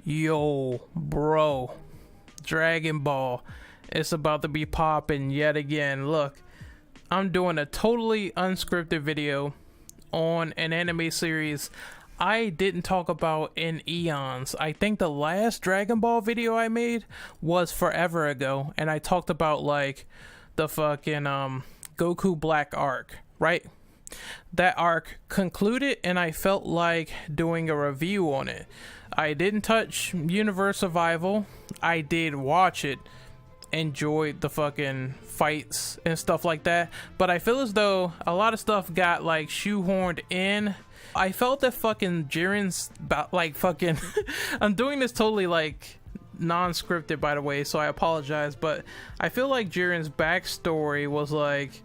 Yo, bro, Dragon Ball, it's about to be popping yet again. Look, I'm doing a totally unscripted video on an anime series I didn't talk about in eons. I think the last Dragon Ball video I made was forever ago, and I talked about like the fucking Goku Black arc, right? That arc concluded and I felt like doing a review on it. I didn't touch Universe Survival. I did watch it, enjoyed the fucking fights and stuff like that, but I feel as though a lot of stuff got like shoehorned in. I felt that fucking Jiren's like fucking I'm doing this totally like non-scripted, by the way, so I apologize, but I feel like Jiren's backstory was like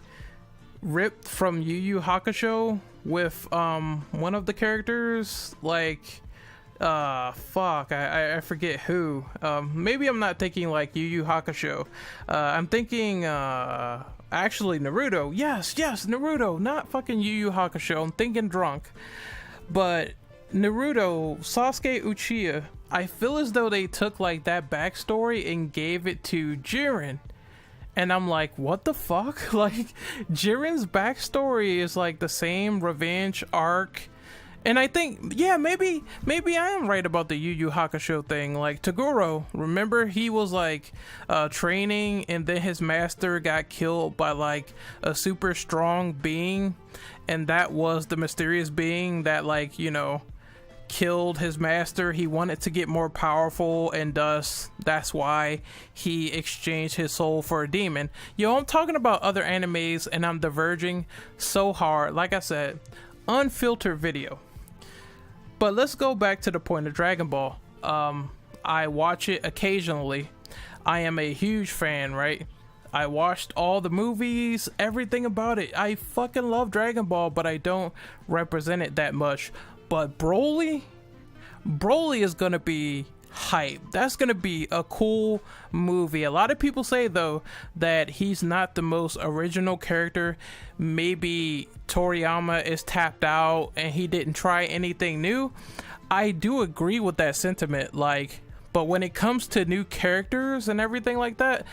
ripped from Yu Yu Hakusho with one of the characters, like fuck, I forget who. Maybe I'm not thinking like Yu Yu Hakusho. I'm thinking actually Naruto. Yes, Naruto, not fucking Yu Yu Hakusho. I'm thinking drunk. But Naruto, Sasuke Uchiha, I feel as though they took like that backstory and gave it to Jiren. And I'm like, what the fuck? Like, Jiren's backstory is like the same revenge arc. And I think, yeah, maybe I am right about the Yu Yu Hakusho thing. Like, Toguro, remember he was like training and then his master got killed by like a super strong being. And that was the mysterious being that, like, you know, killed his master. He wanted to get more powerful, and thus that's why he exchanged his soul for a demon. Yo, I'm talking about other animes and I'm diverging so hard. Like I said, unfiltered video. But let's go back to the point of Dragon Ball. I watch it occasionally. I am a huge fan, right? I watched all the movies, everything about it. I fucking love Dragon Ball, but I don't represent it that much. But Broly is gonna be hype. That's gonna be a cool movie. A lot of people say though that he's not the most original character. Maybe Toriyama is tapped out and he didn't try anything new. I do agree with that sentiment, like, but when it comes to new characters and everything like that,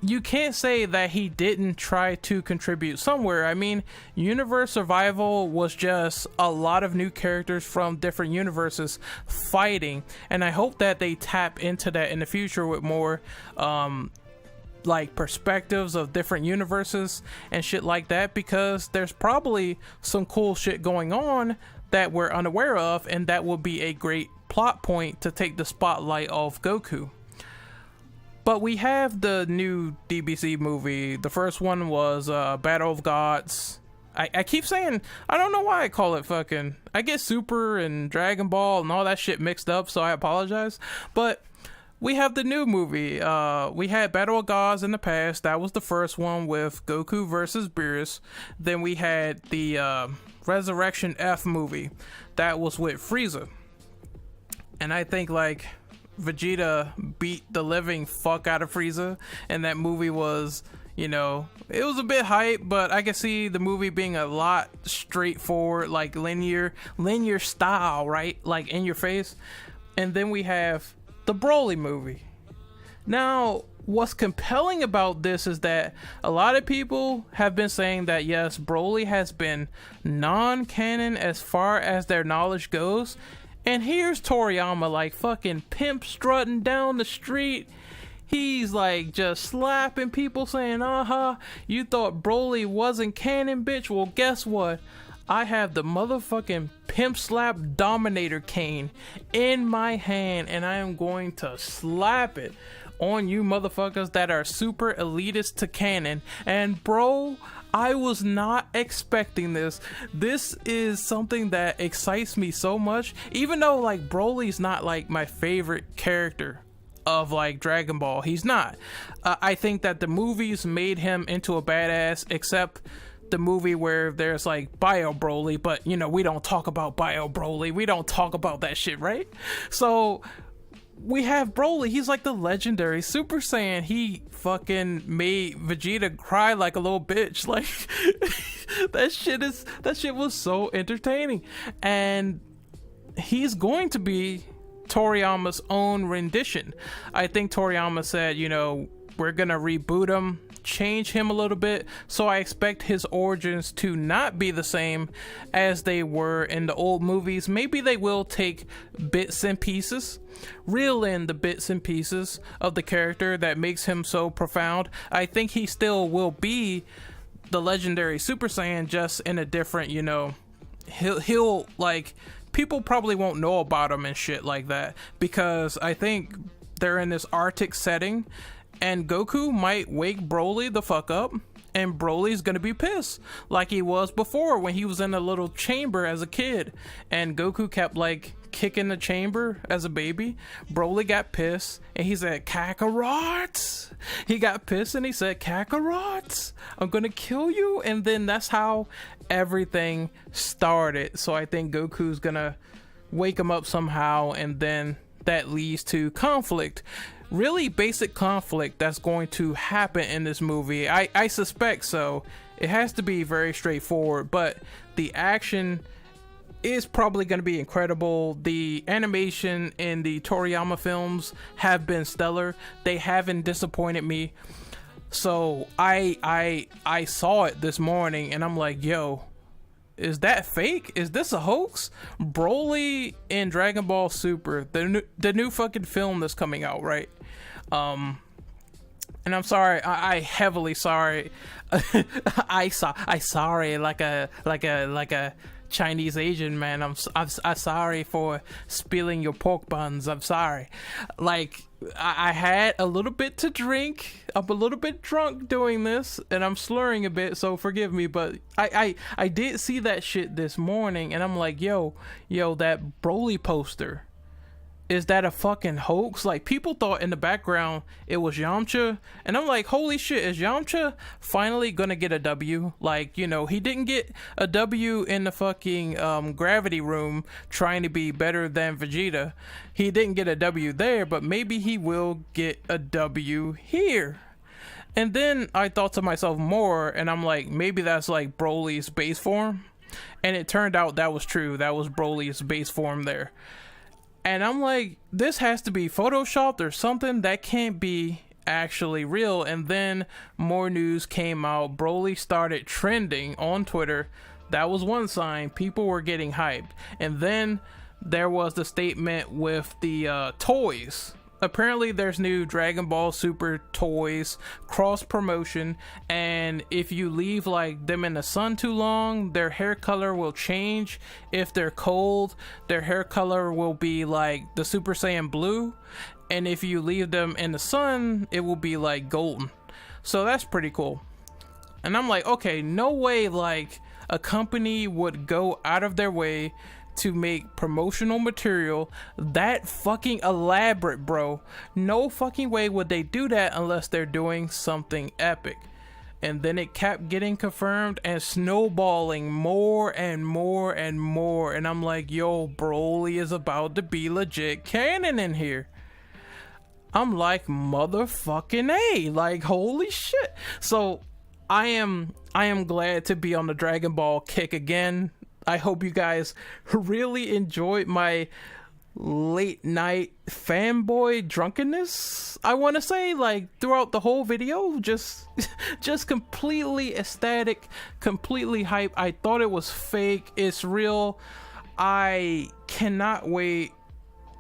you can't say that he didn't try to contribute somewhere. I mean, Universe Survival was just a lot of new characters from different universes fighting, and I hope that they tap into that in the future with more like perspectives of different universes and shit like that, because there's probably some cool shit going on that we're unaware of, and that will be a great plot point to take the spotlight off Goku. But we have the new DBZ movie. The first one was Battle of Gods. I keep saying, I don't know why I call it fucking, I get Super and Dragon Ball and all that shit mixed up, so I apologize. But we have the new movie. We had Battle of Gods in the past. That was the first one with Goku versus Beerus. Then we had the Resurrection F movie. That was with Frieza. And I think like Vegeta beat the living fuck out of Frieza, and that movie was, you know, it was a bit hype, but I can see the movie being a lot straightforward, like linear style, right? Like in your face. And then we have the Broly movie. Now, what's compelling about this is that a lot of people have been saying that yes, Broly has been non-canon as far as their knowledge goes. And here's Toriyama like fucking pimp strutting down the street. He's like just slapping people saying, you thought Broly wasn't canon, bitch? Well, guess what? I have the motherfucking pimp slap dominator cane in my hand, and I am going to slap it on you motherfuckers that are super elitist to canon. And bro, I was not expecting this. This is something that excites me so much, even though like Broly's not like my favorite character of like Dragon Ball. He's not. I think that the movies made him into a badass, except the movie where there's like Bio Broly, but you know, we don't talk about Bio Broly. We don't talk about that shit, right? So we have Broly. He's like the legendary Super Saiyan. He fucking made Vegeta cry like a little bitch. Like that shit was so entertaining. And he's going to be Toriyama's own rendition. I think Toriyama said, you know, we're gonna reboot him, change him a little bit, so I expect his origins to not be the same as they were in the old movies. Maybe they will take bits and pieces, reel in the bits and pieces of the character that makes him so profound. I think he still will be the legendary Super Saiyan, just in a different, you know, he'll like, people probably won't know about him and shit like that, because I think they're in this Arctic setting, and Goku might wake Broly the fuck up, and Broly's gonna be pissed like he was before when he was in a little chamber as a kid, and Goku kept like kicking the chamber as a baby. Broly got pissed and he said, Kakarot! He got pissed and he said, Kakarot! I'm gonna kill you. And then that's how everything started. So I think Goku's gonna wake him up somehow, and then that leads to conflict. Really basic conflict that's going to happen in this movie. I suspect so. It has to be very straightforward, but the action is probably going to be incredible. The animation in the Toriyama films have been stellar. They haven't disappointed me. So I saw it this morning and I'm like, yo, is that fake? Is this a hoax? Broly in Dragon Ball Super, the new fucking film that's coming out, right? And I'm sorry, I heavily sorry. I sorry like a Chinese Asian man. I'm sorry for spilling your pork buns. I'm sorry. Like, I had a little bit to drink. I'm a little bit drunk doing this, and I'm slurring a bit, so forgive me. But I did see that shit this morning, and I'm like, yo, that Broly poster, is that a fucking hoax? Like, people thought in the background it was Yamcha, and I'm like, holy shit, is Yamcha finally gonna get a W? Like, you know, he didn't get a W in the fucking gravity room trying to be better than Vegeta. He didn't get a W there, but maybe he will get a W here. And then I thought to myself more, and I'm like, maybe that's like Broly's base form. And it turned out that was true. That was Broly's base form there. And I'm like, this has to be photoshopped or something. That can't be actually real. And then more news came out. Broly started trending on Twitter. That was one sign. People were getting hyped. And then there was the statement with the toys. Apparently there's new Dragon Ball Super toys, cross promotion, and if you leave like them in the sun too long, their hair color will change. If they're cold, their hair color will be like the Super Saiyan blue, and if you leave them in the sun, it will be like golden. So that's pretty cool. And I'm like, okay, no way like a company would go out of their way to make promotional material that fucking elaborate, bro. No fucking way would they do that unless they're doing something epic. And then it kept getting confirmed and snowballing more and more and more, and I'm like, yo, Broly is about to be legit canon in here. I'm like, motherfucking A, like, holy shit. So I am glad to be on the Dragon Ball kick again. I hope you guys really enjoyed my late night fanboy drunkenness. I want to say, like, throughout the whole video, just completely ecstatic, completely hype. I thought it was fake. It's real. I cannot wait.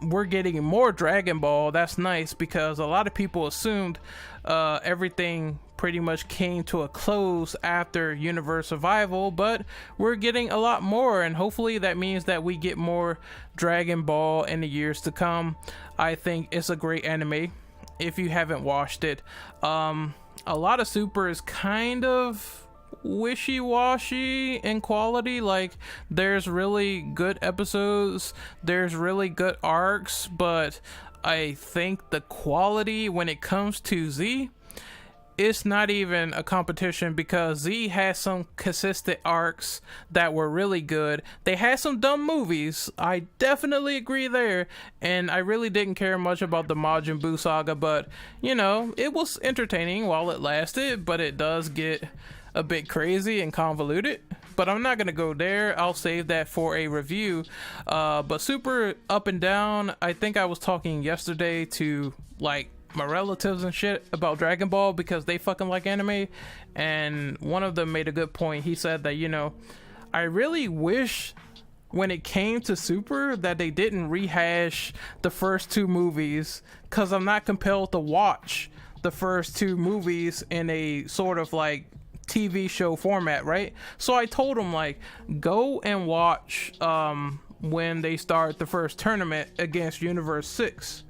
We're getting more Dragon Ball. That's nice, because a lot of people assumed everything pretty much came to a close after Universe Survival, but we're getting a lot more, and hopefully that means that we get more Dragon Ball in the years to come. I think it's a great anime if you haven't watched it. A lot of Super is kind of wishy-washy in quality. Like, there's really good episodes, there's really good arcs, but I think the quality when it comes to Z, it's not even a competition, because Z has some consistent arcs that were really good. They had some dumb movies, I definitely agree there, and I really didn't care much about the Majin Buu saga, but you know, it was entertaining while it lasted. But it does get a bit crazy and convoluted, but I'm not gonna go there. I'll save that for a review. But super up and down. I think I was talking yesterday to like my relatives and shit about Dragon Ball because they fucking like anime, and one of them made a good point. He said that, you know, I really wish when it came to Super that they didn't rehash the first two movies, because I'm not compelled to watch the first two movies in a sort of like TV show format, right? So I told him, like, go and watch when they start the first tournament against Universe 6.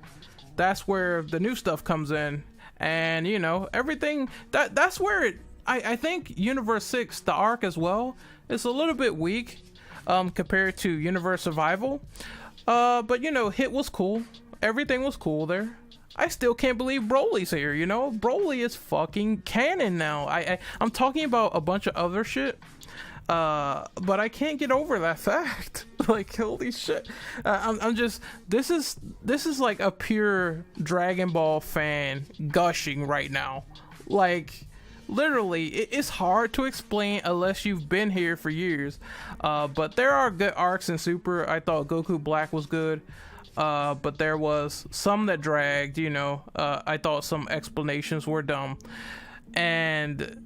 That's where the new stuff comes in, and you know, everything that's where it I think Universe 6, the arc as well, is a little bit weak compared to Universe Survival, but you know, Hit was cool, everything was cool there. I still can't believe Broly's here, you know? Broly is fucking canon now. I'm talking about a bunch of other shit, but I can't get over that fact. Like, holy shit. I'm just, this is like a pure Dragon Ball fan gushing right now. Like, literally, it's hard to explain unless you've been here for years. But there are good arcs in Super. I thought Goku Black was good. But there was some that dragged, you know. I thought some explanations were dumb. And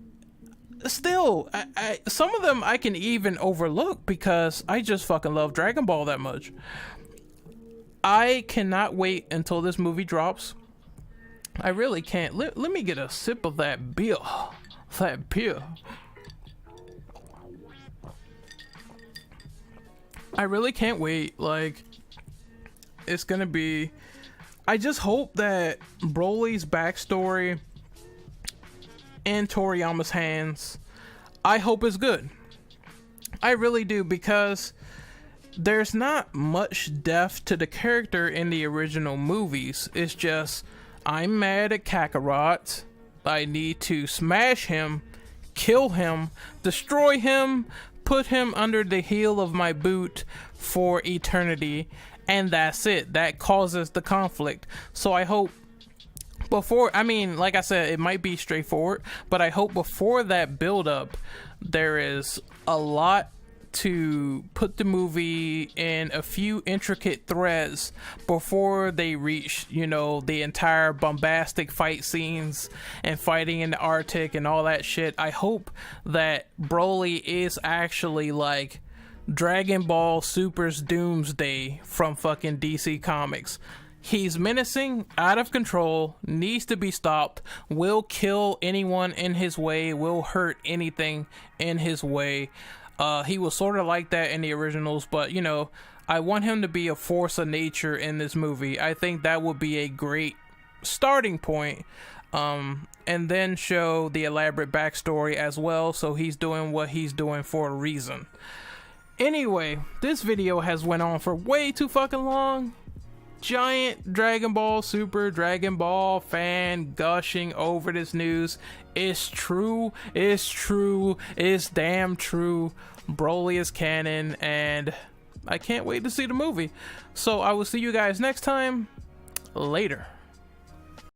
still, some of them I can even overlook because I just fucking love Dragon Ball that much. I cannot wait until this movie drops. I really can't. Let me get a sip of that beer. That beer. I really can't wait. Like, it's gonna be, I just hope that Broly's backstory in Toriyama's hands, I hope it's good. I really do, because there's not much depth to the character in the original movies. It's just, I'm mad at Kakarot, I need to smash him, kill him, destroy him, put him under the heel of my boot for eternity. And that's it. That causes the conflict. So I hope before, I mean, like I said, it might be straightforward, but I hope before that build up, there is a lot to put the movie in a few intricate threads before they reach, you know, the entire bombastic fight scenes and fighting in the Arctic and all that shit. I hope that Broly is actually like Dragon Ball Super's Doomsday from fucking DC Comics. He's menacing, out of control, needs to be stopped, will kill anyone in his way, will hurt anything in his way. He was sort of like that in the originals, but you know, I want him to be a force of nature in this movie. I think that would be a great starting point. And then show the elaborate backstory as well, so he's doing what he's doing for a reason. Anyway, this video has went on for way too fucking long. Giant Dragon Ball Super Dragon Ball fan gushing over this news. It's true, it's true, it's damn true. Broly is canon, and I can't wait to see the movie. So I will see you guys next time. Later.